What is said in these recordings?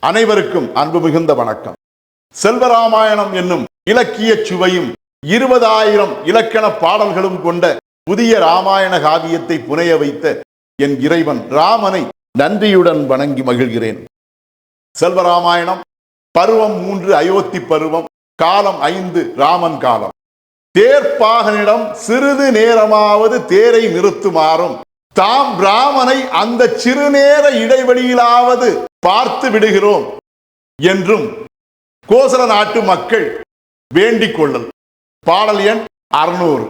அனைவருக்கும் அன்பு மிகுந்த வணக்கம். செல்வராமாயணம் என்னும் இலக்கிய சுவையும் 20,000 இலக்கண பாடல்களும் கொண்ட புதிய ராமாயண காவியத்தை புனைய வைத்த என் இறைவன் ராமனை நன்றியுடன் வணங்கி மகிழ்கிறேன். செல்வராமாயணம் பருவம் 3 அயோத்தி பருவம், காலம் 5 ராமன் காலம். தேர்ப்பாகனிடம் சிறிது நேரமாவது தேரை நிறுத்துமாறும் தாம் ராமனை அந்த சிறுநேர இடைவெளியிலாவது பார்த்து விடுகிறோம் என்றும் கோசல நாட்டு மக்கள் வேண்டிக் கொள்ளல். பாடல் எண் 600.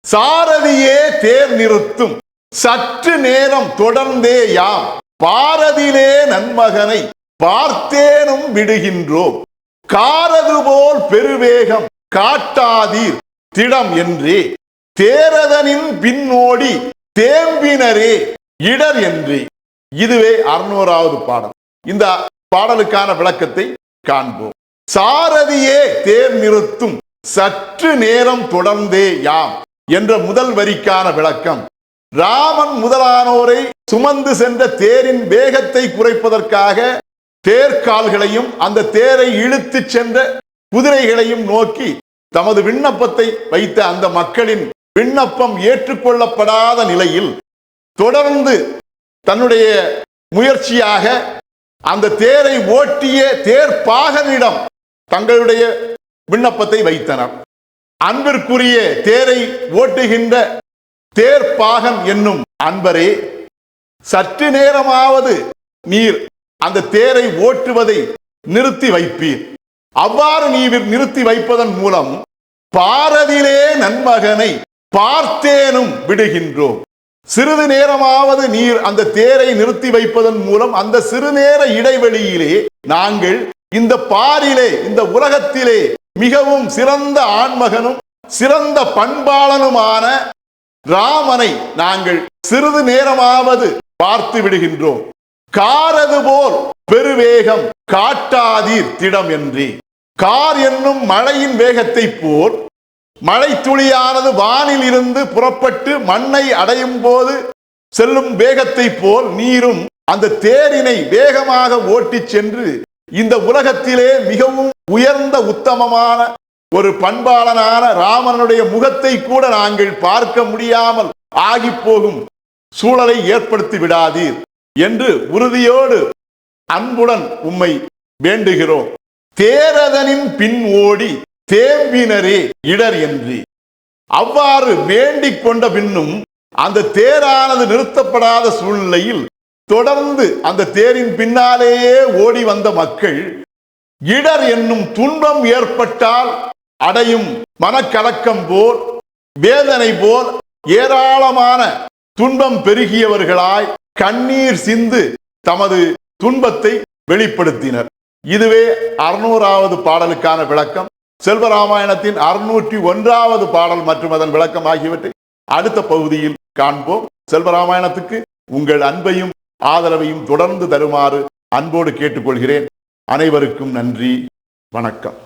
சாரதியே தேர் நிறுத்தும் சற்று நேரம் தொடர்ந்தே யாம் பாரதிலே நன்மகனை பார்த்தேனும் விடுகின்றோம். காரது போல் பெருவேகம் காட்டாதீர் திடம் என்றே தேரதனின் பின்னோடி தேம்பினரே இடர் என்றே. இதுவே 600வது பாடல். இந்த பாடலுக்கான விளக்கத்தை காண்போம். சாரதியே தேர் நிறுத்தும் சற்று நேரம் தொடர்ந்தே யாம் என்ற முதல் வரிக்கான விளக்கம், ராமன் முதலானோரை சுமந்து சென்ற தேரின் வேகத்தை குறைப்பதற்காக தேர்கால்களையும் அந்த தேரை இழுத்து சென்ற குதிரைகளையும் நோக்கி தமது விண்ணப்பத்தை வைத்த அந்த மக்களின் விண்ணப்பம் ஏற்றுக்கொள்ளப்படாத நிலையில் தொடர்ந்து தன்னுடைய முயற்சியாக அந்த தேரை ஓட்டிய தேர்ப்பாகனிடம் தங்களுடைய விண்ணப்பத்தை வைத்தனர். அன்பிற்குரிய தேரை ஓட்டுகின்ற தேர்ப்பாகன் என்னும் அன்பரே, சற்று நேரமாவது நீர் அந்த தேரை ஓட்டுவதை நிறுத்தி வைப்பீர். அவ்வாறு நீர் நிறுத்தி வைப்பதன் மூலம் பாரதிலே நன்மகனை பார்த்தேனும் விடுகின்றோம். சிறிது நேரமாவது நீர் அந்த தேரை நிறுத்தி வைப்பதன் மூலம் அந்த சிறுநேர இடைவெளியிலே நாங்கள் இந்த பாரிலே, இந்த உலகத்திலே மிகவும் சிறந்த ஆண்மகனும் சிறந்த பண்பாளனுமான ராமனை நாங்கள் சிறிது நேரமாவது பார்த்து விடுகின்றோம். காரது போல் பெருவேகம் காட்டாதீர் திடம் என்றே. கார் என்னும் மழையின் வேகத்தை போல் மழை துளியானது வானில் இருந்து புறப்பட்டு மண்ணை அடையும் போது செல்லும் வேகத்தை போல் நீரும் அந்த தேரினை வேகமாக ஓட்டி சென்று இந்த உலகத்திலே மிகவும் உயர்ந்த உத்தமமான ஒரு பண்பாளனான ராமனுடைய முகத்தை கூட நாங்கள் பார்க்க முடியாமல் ஆகி போகும் சூழலை ஏற்படுத்தி விடாதீர் என்று உறுதியோடு அன்புடன் உம்மை வேண்டுகிறோம். தேரதனின் பின் ஓடி தேம்பினரே இடர் என்று. அவ்வாறு வேண்டிக் கொண்ட பின்னும் அந்த தேரானது நிறுத்தப்படாத சூழ்நிலையில் தொடர்ந்து அந்த தேரின் பின்னாலேயே ஓடி வந்த மக்கள் இடர் என்னும் துன்பம் ஏற்பட்டால் அடையும் மனக்கலக்கம் போல், வேதனை போல் ஏராளமான துன்பம் பெருகியவர்களாய் கண்ணீர் சிந்து தமது துன்பத்தை வெளிப்படுத்தினர். இதுவே 600வது பாடலுக்கான விளக்கம். செல்வராமாயணத்தின் 601வது பாடல் மற்றும் அதன் விளக்கம் ஆகியவற்றை அடுத்த பகுதியில் காண்போம். செல்வராமாயணத்துக்கு உங்கள் அன்பையும் ஆதரவையும் தொடர்ந்து தருமாறு அன்போடு கேட்டுக்கொள்கிறேன். அனைவருக்கும் நன்றி, வணக்கம்.